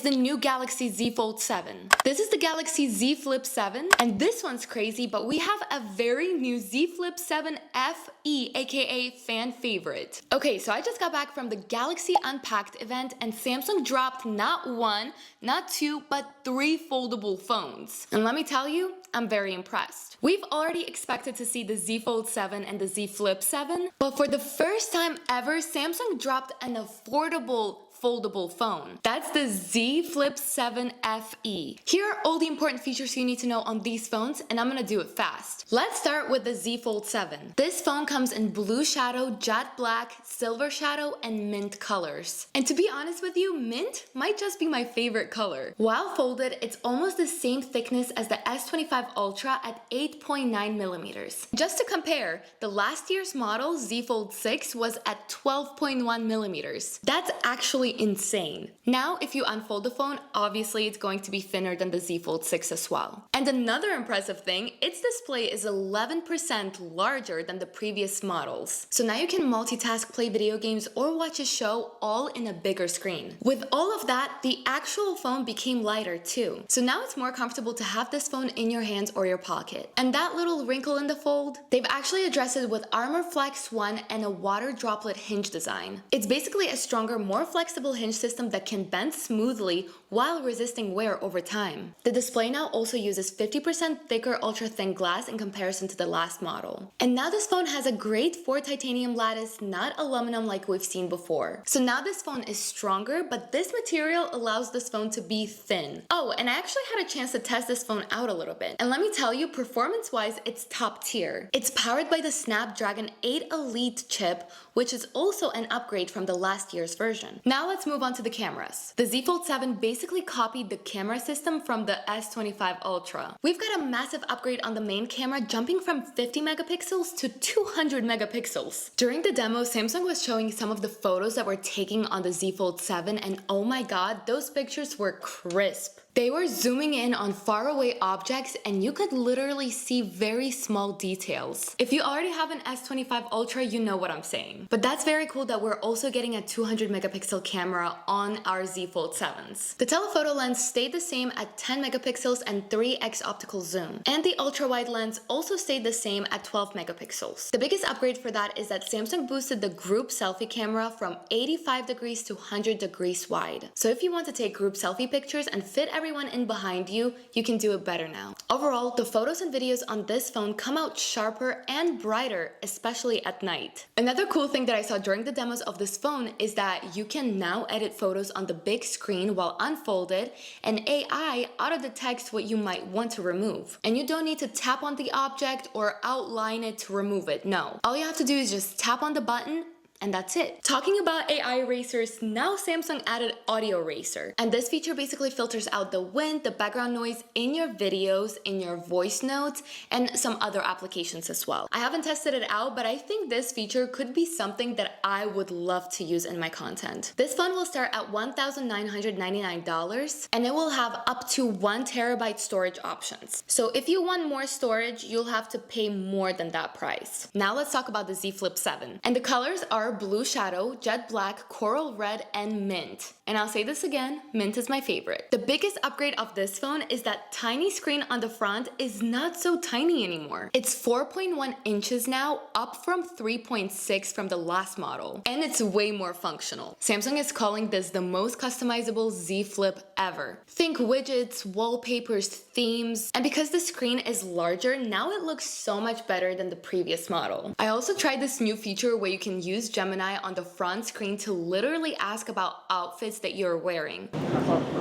is the new Galaxy Z Fold 7. This is the Galaxy Z Flip 7, and this one's crazy, but we have a very new Z Flip 7 FE, aka fan favorite. Okay, so I just got back from the Galaxy Unpacked event, and Samsung dropped not one, not two, but 3 foldable phones. And let me tell you, I'm very impressed. We've already expected to see the Z Fold 7 and the Z Flip 7, but for the first time ever, Samsung dropped an affordable foldable phone. That's the Z Flip 7 FE. Here are all the important features you need to know on these phones, and I'm gonna do it fast. Let's start with the Z Fold 7. This phone comes in blue shadow, jet black, silver shadow, and mint colors. And to be honest with you, mint might just be my favorite color. While folded, it's almost the same thickness as the S25 Ultra at 8.9 millimeters. Just to compare, the last year's model, Z Fold 6, was at 12.1 millimeters. That's actually insane. Now, if you unfold the phone, obviously it's going to be thinner than the Z Fold 6 as well. And another impressive thing, its display is 11% larger than the previous models. So now you can multitask, play video games, or watch a show all in a bigger screen. With all of that, the actual phone became lighter too. So now it's more comfortable to have this phone in your hands or your pocket. And that little wrinkle in the fold, they've actually addressed it with Armor Flex 1 and a water droplet hinge design. It's basically a stronger, more flexible hinge system that can bend smoothly while resisting wear over time. The display now also uses 50% thicker ultra thin glass in comparison to the last model. And now this phone has a grade 4 titanium lattice, not aluminum like we've seen before. So now this phone is stronger, but this material allows this phone to be thin. Oh, and I actually had a chance to test this phone out a little bit. And let me tell you, performance-wise, it's top tier. It's powered by the Snapdragon 8 Elite chip, which is also an upgrade from the last year's version. Now let's move on to the cameras. The Z Fold 7 basically copied the camera system from the S25 Ultra. We've got a massive upgrade on the main camera, jumping from 50 megapixels to 200 megapixels. During the demo, Samsung was showing some of the photos that we're taking on the Z Fold 7, and oh my god, those pictures were crisp. They were zooming in on faraway objects, and you could literally see very small details. If you already have an S25 Ultra, you know what I'm saying. But that's very cool that we're also getting a 200 megapixel camera on our Z Fold 7s. The telephoto lens stayed the same at 10 megapixels and 3x optical zoom. And the ultra-wide lens also stayed the same at 12 megapixels. The biggest upgrade for that is that Samsung boosted the group selfie camera from 85 degrees to 100 degrees wide. So if you want to take group selfie pictures and fit everyone in behind you, you can do it better now. Overall, the photos and videos on this phone come out sharper and brighter, especially at night. Another cool thing that I saw during the demos of this phone is that you can now edit photos on the big screen while unfolded, and AI auto-detects what you might want to remove. And you don't need to tap on the object or outline it to remove it, no. All you have to do is just tap on the button, and that's it. Talking about AI erasers, now Samsung added Audio Eraser. And this feature basically filters out the wind, the background noise in your videos, in your voice notes, and some other applications as well. I haven't tested it out, but I think this feature could be something that I would love to use in my content. This phone will start at $1,999, and it will have up to 1 terabyte storage options. So if you want more storage, you'll have to pay more than that price. Now let's talk about the Z Flip 7. And the colors are blue shadow, jet black, coral red, and mint. And I'll say this again, mint is my favorite. The biggest upgrade of this phone is that tiny screen on the front is not so tiny anymore. It's 4.1 inches now, up from 3.6 from the last model. And it's way more functional. Samsung is calling this the most customizable Z Flip ever. Think widgets, wallpapers, themes, and because the screen is larger, now it looks so much better than the previous model. I also tried this new feature where you can use Gemini on the front screen to literally ask about outfits that you're wearing.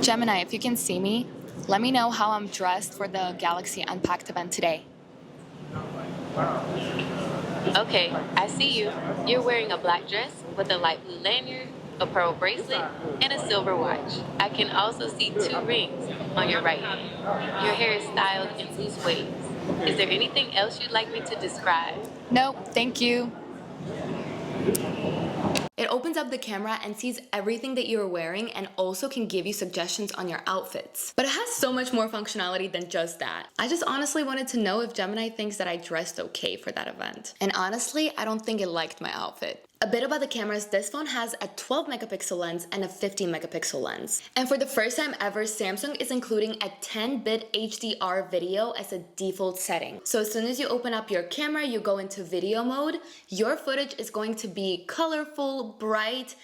Gemini, if you can see me, let me know how I'm dressed for the Galaxy Unpacked event today. Okay, I see you. You're wearing a black dress with a light blue lanyard, a pearl bracelet, and a silver watch. I can also see 2 rings on your right hand. Your hair is styled in loose waves. Is there anything else you'd like me to describe? Nope, thank you. It opens up the camera and sees everything that you're wearing and also can give you suggestions on your outfits. But it has so much more functionality than just that. I just honestly wanted to know if Gemini thinks that I dressed okay for that event. And honestly, I don't think it liked my outfit. A bit about the cameras, this phone has a 12 megapixel lens and a 15 megapixel lens. And for the first time ever, Samsung is including a 10-bit HDR video as a default setting. So as soon as you open up your camera, you go into video mode, your footage is going to be colorful, bright,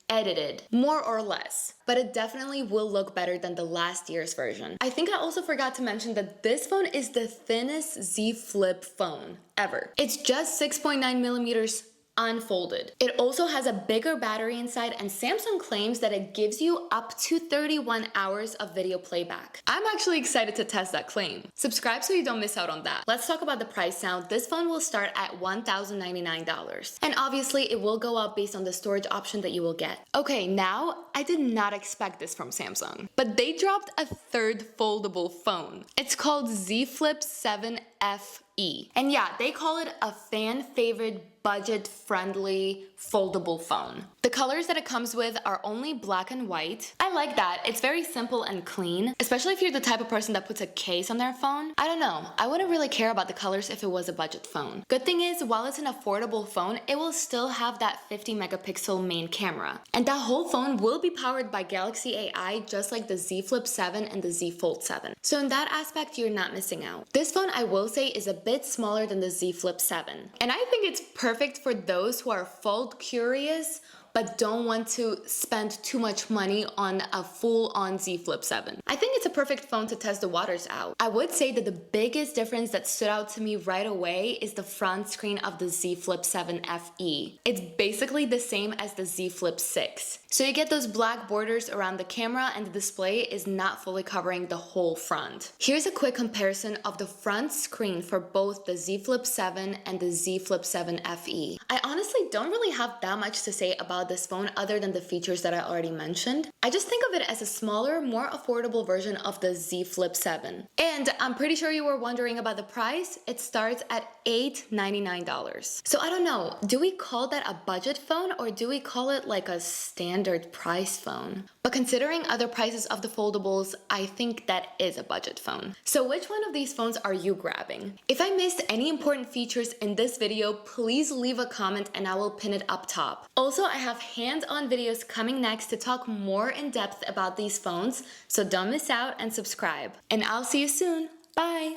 edited, more or less, but it definitely will look better than the last year's version. I think I also forgot to mention that this phone is the thinnest Z Flip phone ever. It's just 6.9 millimeters unfolded. It also has a bigger battery inside, and Samsung claims that it gives you up to 31 hours of video playback. I'm actually excited to test that claim. Subscribe so you don't miss out on that. Let's talk about the price now. This phone will start at $1,099. And obviously it will go up based on the storage option that you will get. Okay, now I did not expect this from Samsung, but they dropped a third foldable phone. It's called Z Flip 7 FE. And yeah, they call it a fan favorite budget-friendly foldable phone. The colors that it comes with are only black and white. I like that. It's very simple and clean, especially if you're the type of person that puts a case on their phone. I don't know. I wouldn't really care about the colors if it was a budget phone. Good thing is, while it's an affordable phone, it will still have that 50 megapixel main camera. And that whole phone will be powered by Galaxy AI, just like the Z Flip 7 and the Z Fold 7. So in that aspect, you're not missing out. This phone, I will say, is a bit smaller than the Z Flip 7. And I think it's perfect for those who are fold curious but don't want to spend too much money on a full-on Z Flip 7. I think it's a perfect phone to test the waters out. I would say that the biggest difference that stood out to me right away is the front screen of the Z Flip 7 FE. It's basically the same as the Z Flip 6. So you get those black borders around the camera, and the display is not fully covering the whole front. Here's a quick comparison of the front screen for both the Z Flip 7 and the Z Flip 7 FE. I honestly don't really have that much to say about this phone other than the features that I already mentioned. I just think of it as a smaller, more affordable version of the Z Flip 7. And I'm pretty sure you were wondering about the price. It starts at $899. So I don't know, do we call that a budget phone or do we call it like a standard price phone? But considering other prices of the foldables, I think that is a budget phone. So which one of these phones are you grabbing? If I missed any important features in this video, please leave a comment and I will pin it up top. Also, I have hands-on videos coming next to talk more in depth about these phones, so don't miss out and subscribe. And I'll see you soon. Bye!